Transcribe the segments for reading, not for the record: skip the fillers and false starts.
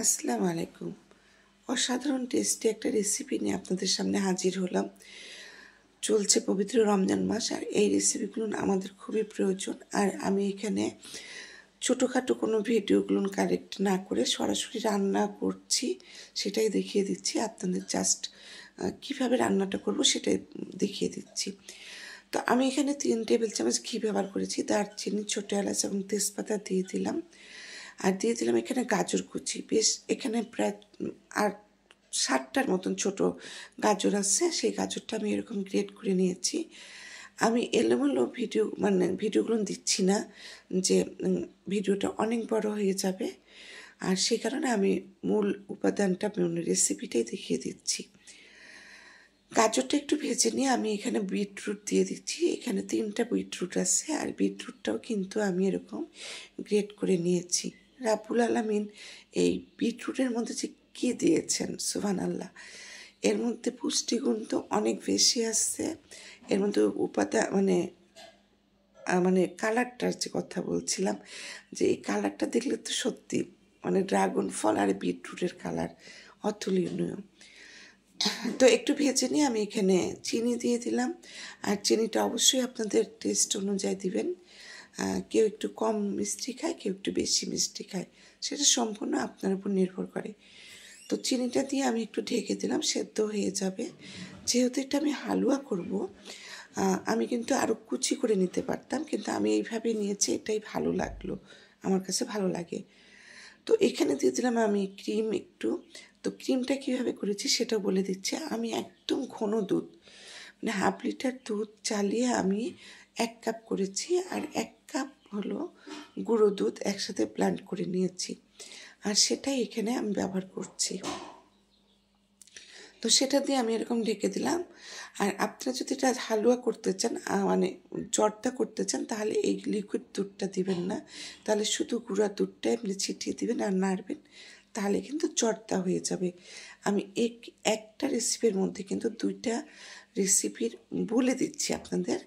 আসসালামু আলাইকুম। অসাধারণ টেস্টি একটা রেসিপি নিয়ে আপনাদের সামনে হাজির হলাম। চলছে পবিত্র রমজান মাস, আর এই রেসিপিগুলো আমাদের খুবই প্রয়োজন। আর আমি এখানে ছোটোখাটো কোনো ভিডিওগুলো কালেক্ট না করে সরাসরি রান্না করছি, সেটাই দেখিয়ে দিচ্ছি আপনাদের। জাস্ট কীভাবে রান্নাটা করব সেটাই দেখিয়ে দিচ্ছি। তো আমি এখানে 3 টেবিল চামচ ঘি ব্যবহার করেছি। দারচিনি, ছোটো এলাচ এবং তেজপাতা দিয়ে দিলাম। আর দিয়ে দিলাম এখানে গাজর কুচি। বেশ এখানে প্রায় 60টার মতন ছোটো গাজর আছে। সেই গাজরটা আমি এরকম গ্রেট করে নিয়েছি। আমি এলোমেলো ভিডিওগুলো দিচ্ছি না, যে ভিডিওটা অনেক বড় হয়ে যাবে। আর সেই কারণে আমি মূল উপাদানটা রেসিপিটাই দেখিয়ে দিচ্ছি। গাজরটা একটু ভেজে নিয়ে আমি এখানে বিটরুট দিয়ে দিচ্ছি। এখানে 3টা বিটরুট আছে, আর বিটরুটটাও কিন্তু আমি এরকম গ্রেট করে নিয়েছি। রাব্বুল আলামিন এই বিটরুটের মধ্যে যে কী দিয়েছেন, সুবহানাল্লাহ। এর মধ্যে পুষ্টিগুণ তো অনেক বেশি আসছে। এর মধ্যে উপাদান মানে কালারটার যে কথা বলছিলাম, যে এই কালারটা দেখলে তো সত্যি ড্রাগন ফল আর বিটরুটের কালার অতুলনীয়। তো একটু ভেজে নিয়ে আমি এখানে চিনি দিয়ে দিলাম। আর চিনিটা অবশ্যই আপনাদের টেস্ট অনুযায়ী দিবেন। কেউ একটু কম মিষ্টি খায়, কেউ একটু বেশি মিষ্টি খায়, সেটা সম্পূর্ণ আপনার উপর নির্ভর করে। তো চিনিটা দিয়ে আমি একটু ঢেকে দিলাম, সেদ্ধ হয়ে যাবে। যেহেতু এটা আমি হালুয়া করব, আমি কিন্তু আরও কুচি করে নিতে পারতাম, কিন্তু আমি এইভাবে নিয়েছি, এটাই ভালো লাগলো, আমার কাছে ভালো লাগে। তো এখানে দিয়ে দিলাম আমি ক্রিম একটু। তো ক্রিমটা কীভাবে করেছি সেটা বলে দিচ্ছি। আমি একদম ঘন দুধ, 1/2 লিটার দুধ চালিয়ে আমি 1 কাপ করেছি, আর 1 কাপ হলো গুঁড়ো দুধ একসাথে ব্লেন্ড করে নিয়েছি, আর সেটাই এখানে আমি ব্যবহার করছি। তো সেটা দিয়ে আমি এরকম ঢেকে দিলাম। আর আপনারা যদি এটা হালুয়া করতে চান, জর্দা করতে চান, তাহলে এই লিকুইড দুধটা দিবেন না, তাহলে শুধু গুঁড়া দুধটা এমনি ছিটিয়ে দিবেন আর নাড়বেন, তাহলে কিন্তু জর্দা হয়ে যাবে। আমি একটা রেসিপির মধ্যে কিন্তু 2টা রেসিপির বলে দিচ্ছি আপনাদের।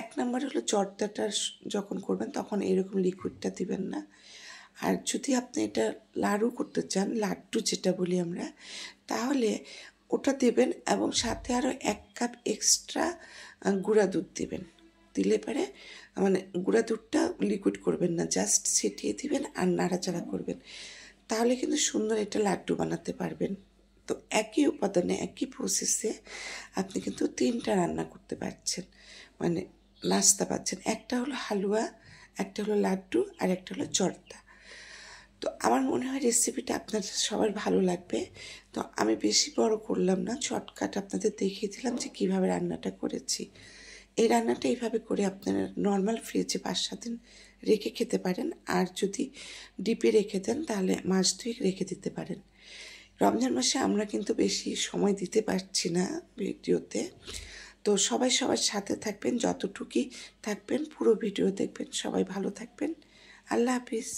1 নম্বর হলো জর্দাটা যখন করবেন তখন এরকম লিকুইডটা দিবেন না। আর যদি আপনি এটা লাড়ু করতে চান, লাড্ডু যেটা বলি আমরা, তাহলে ওটা দেবেন, এবং সাথে আরও 1 কাপ এক্সট্রা গুঁড়া দুধ দিবেন। দিলে পরে গুঁড়া দুধটা লিকুইড করবেন না, জাস্ট ছিটিয়ে দিবেন আর নাড়াচাড়া করবেন, তাহলে কিন্তু সুন্দর এটা লাড্ডু বানাতে পারবেন। তো একই উপাদানে একই প্রসেসে আপনি কিন্তু 3টা রান্না করতে পারছেন, নাস্তা পাচ্ছেন। একটা হলো হালুয়া, একটা হলো লাড্ডু, আর একটা হলো জর্দা। তো আমার মনে হয় রেসিপিটা আপনাদের সবার ভালো লাগবে। তো আমি বেশি বড় করলাম না, শর্টকাট আপনাদের দেখিয়ে দিলাম যে কীভাবে রান্নাটা করেছি। এই রান্নাটা এইভাবে করে আপনারা নর্মাল ফ্রিজে 5-7 দিন রেখে খেতে পারেন, আর যদি ডিপে রেখে দেন তাহলে মাস 2 রেখে দিতে পারেন। রমজান মাসে আমরা কিন্তু বেশি সময় দিতে পারছি না ভিডিওতে। তো সবাই সবার সাথে থাকবেন, যতটুকুই থাকবেন পুরো ভিডিও দেখবেন। সবাই ভালো থাকবেন। আল্লাহ হাফিজ।